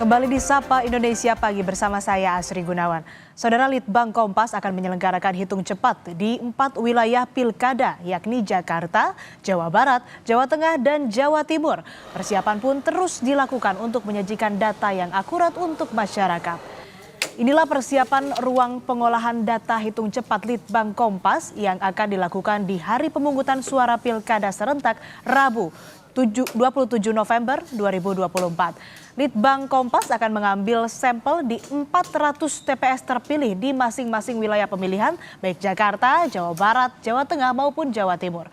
Kembali di Sapa Indonesia Pagi bersama saya Asri Gunawan. Saudara, Litbang Kompas akan menyelenggarakan hitung cepat di 4 wilayah pilkada, yakni Jakarta, Jawa Barat, Jawa Tengah, dan Jawa Timur. Persiapan pun terus dilakukan untuk menyajikan data yang akurat untuk masyarakat. Inilah persiapan ruang pengolahan data hitung cepat Litbang Kompas yang akan dilakukan di hari pemungutan suara pilkada serentak Rabu 27 November 2024. Litbang Kompas akan mengambil sampel di 400 TPS terpilih di masing-masing wilayah pemilihan, baik Jakarta, Jawa Barat, Jawa Tengah maupun Jawa Timur.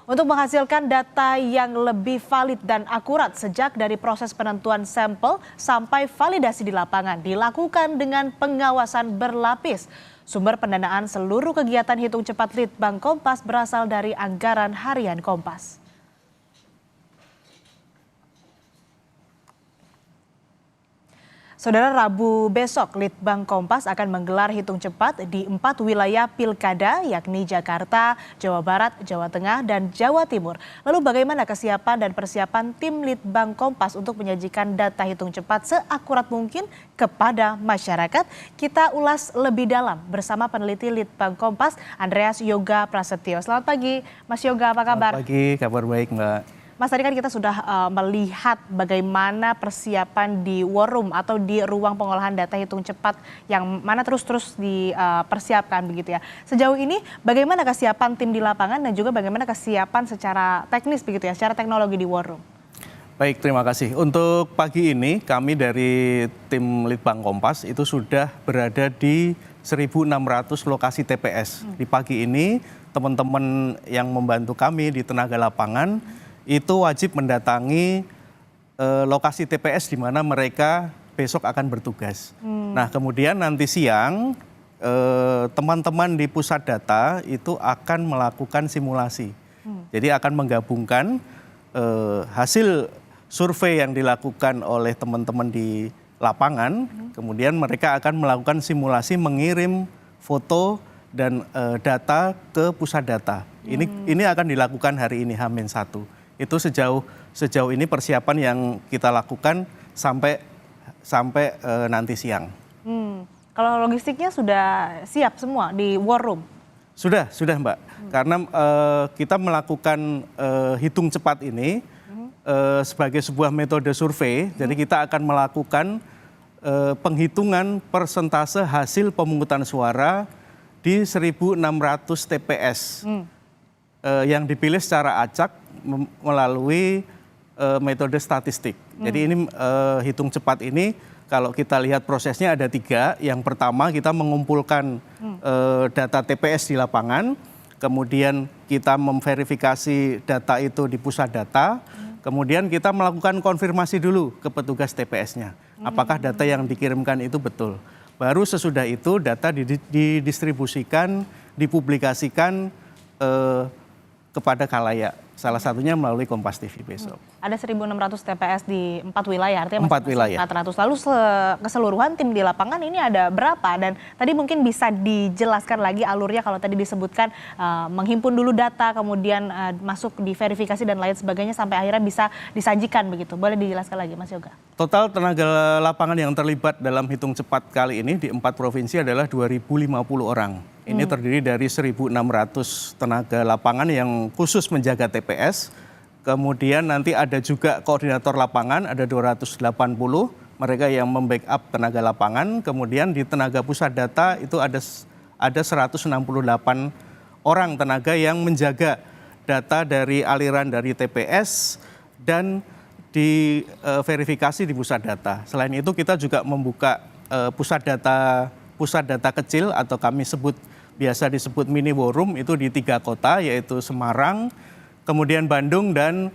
Untuk menghasilkan data yang lebih valid dan akurat sejak dari proses penentuan sampel sampai validasi di lapangan dilakukan dengan pengawasan berlapis. Sumber pendanaan seluruh kegiatan hitung cepat Litbang Kompas berasal dari anggaran harian Kompas. Saudara, Rabu besok Litbang Kompas akan menggelar hitung cepat di 4 wilayah pilkada, yakni Jakarta, Jawa Barat, Jawa Tengah, dan Jawa Timur. Lalu bagaimana kesiapan dan persiapan tim Litbang Kompas untuk menyajikan data hitung cepat seakurat mungkin kepada masyarakat? Kita ulas lebih dalam bersama peneliti Litbang Kompas, Andreas Yoga Prasetyo. Selamat pagi, Mas Yoga, apa kabar? Selamat pagi, kabar baik, Mbak. Mas, tadi kan kita sudah melihat bagaimana persiapan di war room atau di ruang pengolahan data hitung cepat yang mana terus dipersiapkan begitu ya. Sejauh ini bagaimana kesiapan tim di lapangan dan juga bagaimana kesiapan secara teknis begitu ya, secara teknologi di war room? Baik, terima kasih. Untuk pagi ini kami dari tim Litbang Kompas itu sudah berada di 1.600 lokasi TPS. Di pagi ini teman-teman yang membantu kami di tenaga lapangan itu wajib mendatangi lokasi TPS di mana mereka besok akan bertugas. Nah, kemudian nanti siang teman-teman di pusat data itu akan melakukan simulasi. Jadi akan menggabungkan hasil survei yang dilakukan oleh teman-teman di lapangan, kemudian mereka akan melakukan simulasi mengirim foto dan data ke pusat data. Ini akan dilakukan hari ini H-1. Itu sejauh ini persiapan yang kita lakukan sampai nanti siang. Kalau logistiknya sudah siap semua di war room? Sudah Mbak. Karena kita melakukan hitung cepat ini sebagai sebuah metode survei. Jadi kita akan melakukan penghitungan persentase hasil pemungutan suara di 1.600 TPS yang dipilih secara acak melalui metode statistik. Jadi ini hitung cepat ini kalau kita lihat prosesnya ada 3. Yang pertama kita mengumpulkan data TPS di lapangan, kemudian kita memverifikasi data itu di pusat data, kemudian kita melakukan konfirmasi dulu ke petugas TPS-nya. Apakah data yang dikirimkan itu betul. Baru sesudah itu data didistribusikan, dipublikasikan kepada khalayak. Salah satunya melalui Kompas TV besok. Ada 1.600 TPS di 4 wilayah, artinya 4 wilayah. 400. Lalu keseluruhan tim di lapangan ini ada berapa? Dan tadi mungkin bisa dijelaskan lagi alurnya kalau tadi disebutkan menghimpun dulu data, kemudian masuk di verifikasi dan lain sebagainya sampai akhirnya bisa disajikan begitu. Boleh dijelaskan lagi, Mas Yoga? Total tenaga lapangan yang terlibat dalam hitung cepat kali ini di 4 provinsi adalah 2.050 orang. Ini terdiri dari 1.600 tenaga lapangan yang khusus menjaga TPS. Kemudian nanti ada juga koordinator lapangan, ada 280 mereka yang membackup tenaga lapangan. Kemudian di tenaga pusat data itu ada 168 orang tenaga yang menjaga data dari aliran dari TPS dan diverifikasi di pusat data. Selain itu kita juga membuka pusat data kecil atau kami biasa disebut mini war room itu di 3 kota yaitu Semarang, kemudian Bandung dan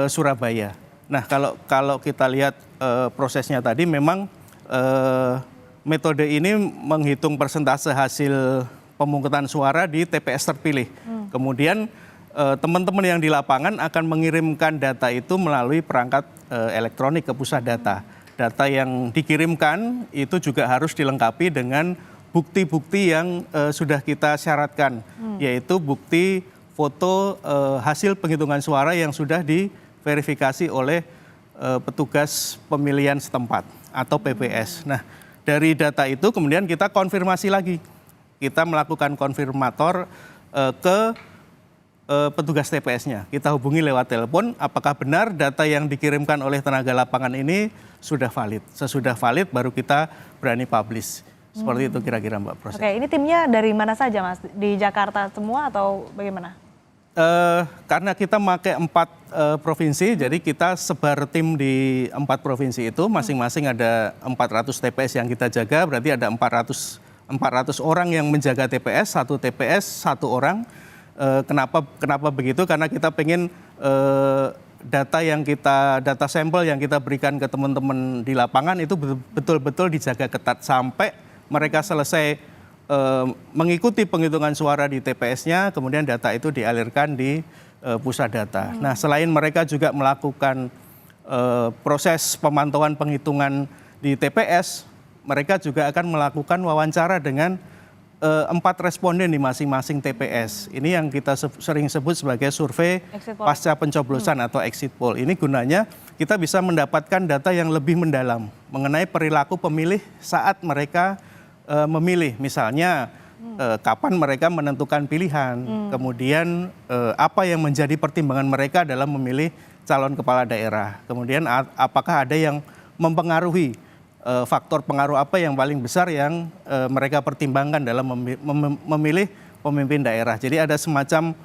Surabaya. Nah, kalau kita lihat prosesnya tadi memang metode ini menghitung persentase hasil pemungutan suara di TPS terpilih. Kemudian teman-teman yang di lapangan akan mengirimkan data itu melalui perangkat elektronik ke pusat data. Data yang dikirimkan itu juga harus dilengkapi dengan bukti-bukti yang sudah kita syaratkan, yaitu bukti foto hasil penghitungan suara yang sudah diverifikasi oleh petugas pemilihan setempat atau PPS. Nah, dari data itu kemudian kita konfirmasi lagi. Kita melakukan konfirmator ke petugas TPS-nya. Kita hubungi lewat telepon, apakah benar data yang dikirimkan oleh tenaga lapangan ini sudah valid. Sesudah valid baru kita berani publish. Seperti itu kira-kira Mbak proses. Oke, ini timnya dari mana saja Mas? Di Jakarta semua atau bagaimana? Karena kita pakai 4 provinsi, jadi kita sebar tim di 4 provinsi itu, masing-masing ada 400 TPS yang kita jaga, berarti ada 400 orang yang menjaga TPS, satu TPS, 1 orang. Kenapa begitu? Karena kita pengen data sampel yang kita berikan ke teman-teman di lapangan itu betul-betul dijaga ketat sampai mereka selesai mengikuti penghitungan suara di TPS-nya, kemudian data itu dialirkan di pusat data. Nah, selain mereka juga melakukan proses pemantauan penghitungan di TPS, mereka juga akan melakukan wawancara dengan 4 responden di masing-masing TPS. Ini yang kita sering sebut sebagai survei pasca pencoblosan atau exit poll. Ini gunanya kita bisa mendapatkan data yang lebih mendalam mengenai perilaku pemilih saat mereka memilih, misalnya kapan mereka menentukan pilihan, kemudian apa yang menjadi pertimbangan mereka dalam memilih calon kepala daerah, kemudian apakah ada yang mempengaruhi faktor pengaruh apa yang paling besar yang mereka pertimbangkan dalam memilih pemimpin daerah. Jadi ada semacam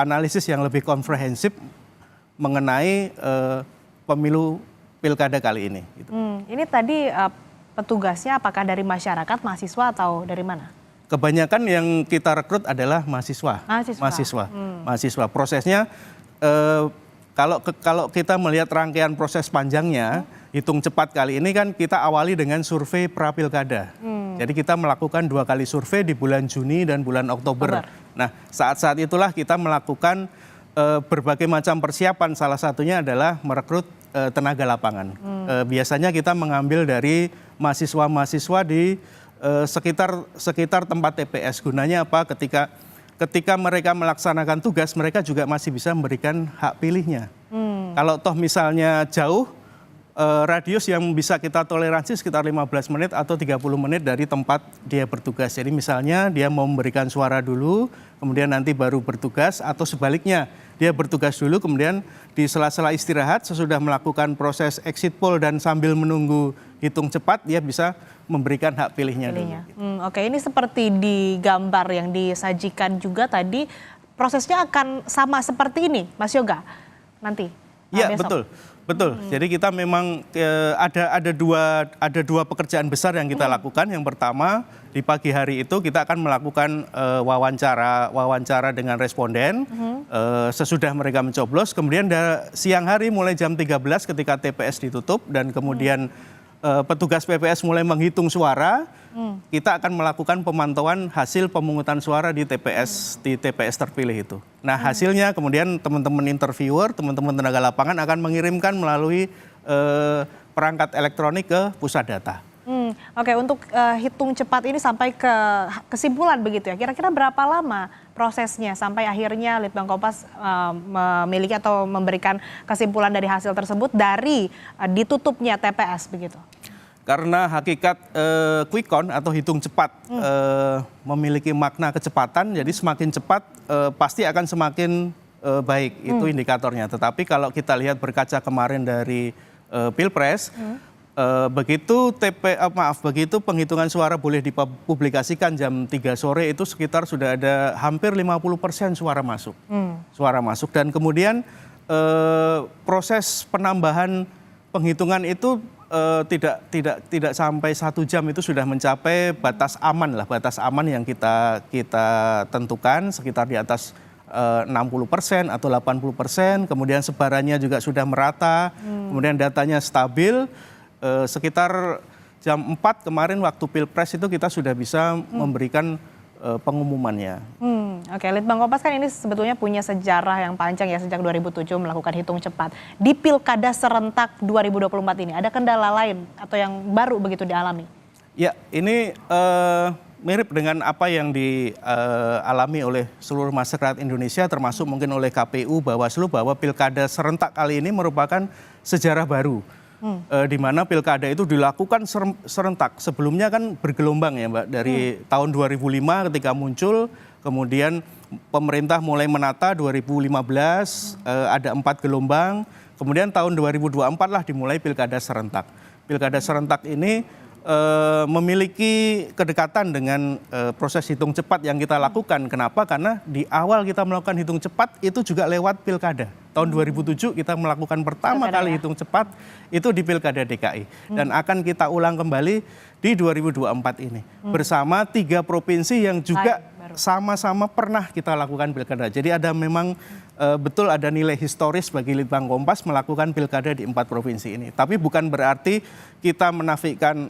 analisis yang lebih komprehensif mengenai pemilu pilkada kali ini. Gitu. Ini tadi petugasnya apakah dari masyarakat, mahasiswa atau dari mana? Kebanyakan yang kita rekrut adalah mahasiswa. Mahasiswa. Prosesnya kalau kita melihat rangkaian proses panjangnya, hitung cepat kali ini kan kita awali dengan survei pra-pilkada. Jadi kita melakukan 2 kali survei di bulan Juni dan bulan Oktober. Nah, saat-saat itulah kita melakukan berbagai macam persiapan. Salah satunya adalah merekrut tenaga lapangan. Biasanya kita mengambil dari mahasiswa-mahasiswa di sekitar tempat TPS. Gunanya apa? Ketika mereka melaksanakan tugas, mereka juga masih bisa memberikan hak pilihnya. Kalau toh misalnya jauh, radius yang bisa kita toleransi sekitar 15 menit atau 30 menit dari tempat dia bertugas. Jadi misalnya dia mau memberikan suara dulu, kemudian nanti baru bertugas, atau sebaliknya dia bertugas dulu, kemudian di sela-sela istirahat sesudah melakukan proses exit poll dan sambil menunggu hitung cepat, dia bisa memberikan hak pilihnya dulu. Oke, ini seperti di gambar yang disajikan juga tadi, prosesnya akan sama seperti ini, Mas Yoga, nanti? Iya, betul. Jadi kita memang ada dua pekerjaan besar yang kita lakukan. Yang pertama, di pagi hari itu kita akan melakukan wawancara dengan responden sesudah mereka mencoblos. Kemudian siang hari mulai jam 13 ketika TPS ditutup dan kemudian petugas PPS mulai menghitung suara, kita akan melakukan pemantauan hasil pemungutan suara di TPS terpilih itu. Nah, hasilnya kemudian teman-teman interviewer, teman-teman tenaga lapangan akan mengirimkan melalui perangkat elektronik ke pusat data. Oke, untuk hitung cepat ini sampai ke kesimpulan begitu ya. Kira-kira berapa lama prosesnya sampai akhirnya Litbang Kompas memiliki atau memberikan kesimpulan dari hasil tersebut dari ditutupnya TPS begitu? Karena hakikat quick count atau hitung cepat memiliki makna kecepatan, jadi semakin cepat pasti akan semakin baik, itu indikatornya. Tetapi kalau kita lihat berkaca kemarin dari Pilpres, begitu penghitungan suara boleh dipublikasikan jam 3 sore itu sekitar sudah ada hampir 50% suara masuk. Dan kemudian proses penambahan penghitungan itu tidak sampai 1 jam itu sudah mencapai batas aman yang kita tentukan sekitar di atas 60% atau 80%, kemudian sebarannya juga sudah merata, kemudian datanya stabil. Sekitar jam 4 kemarin waktu Pilpres itu kita sudah bisa memberikan pengumumannya. Oke, Litbang Kompas kan ini sebetulnya punya sejarah yang panjang ya, sejak 2007 melakukan hitung cepat. Di Pilkada serentak 2024 ini ada kendala lain atau yang baru begitu dialami? Ya, ini mirip dengan apa yang dialami oleh seluruh masyarakat Indonesia, termasuk mungkin oleh KPU, Bawaslu, bahwa pilkada serentak kali ini merupakan sejarah baru. Di mana pilkada itu dilakukan serentak. Sebelumnya kan bergelombang ya Mbak, dari tahun 2005 ketika muncul, kemudian pemerintah mulai menata 2015, ada 4 gelombang, kemudian tahun 2024 lah dimulai pilkada serentak. Pilkada serentak ini memiliki kedekatan dengan proses hitung cepat yang kita lakukan. Kenapa? Karena di awal kita melakukan hitung cepat itu juga lewat pilkada. Tahun 2007 kita melakukan pertama kali hitung cepat itu di Pilkada DKI. Dan akan kita ulang kembali di 2024 ini. Bersama 3 provinsi yang juga sama-sama pernah kita lakukan pilkada. Jadi ada memang betul ada nilai historis bagi Litbang Kompas melakukan pilkada di 4 provinsi ini. Tapi bukan berarti kita menafikan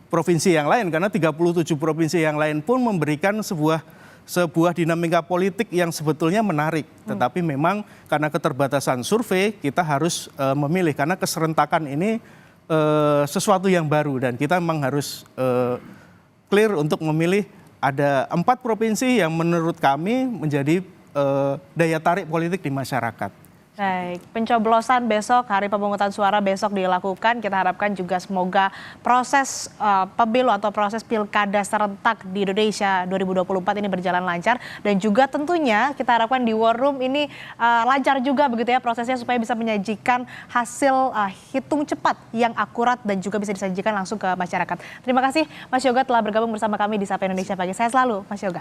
provinsi yang lain, karena 37 provinsi yang lain pun memberikan sebuah dinamika politik yang sebetulnya menarik. Tetapi memang karena keterbatasan survei kita harus memilih, karena keserentakan ini sesuatu yang baru dan kita memang harus clear untuk memilih. Ada 4 provinsi yang menurut kami menjadi daya tarik politik di masyarakat. Baik, pencoblosan besok, hari pemungutan suara besok dilakukan. Kita harapkan juga semoga proses pemilu atau proses pilkada serentak di Indonesia 2024 ini berjalan lancar. Dan juga tentunya kita harapkan di War Room ini lancar juga begitu ya prosesnya, supaya bisa menyajikan hasil hitung cepat yang akurat dan juga bisa disajikan langsung ke masyarakat. Terima kasih Mas Yoga telah bergabung bersama kami di Sapa Indonesia Pagi. Sehat selalu Mas Yoga.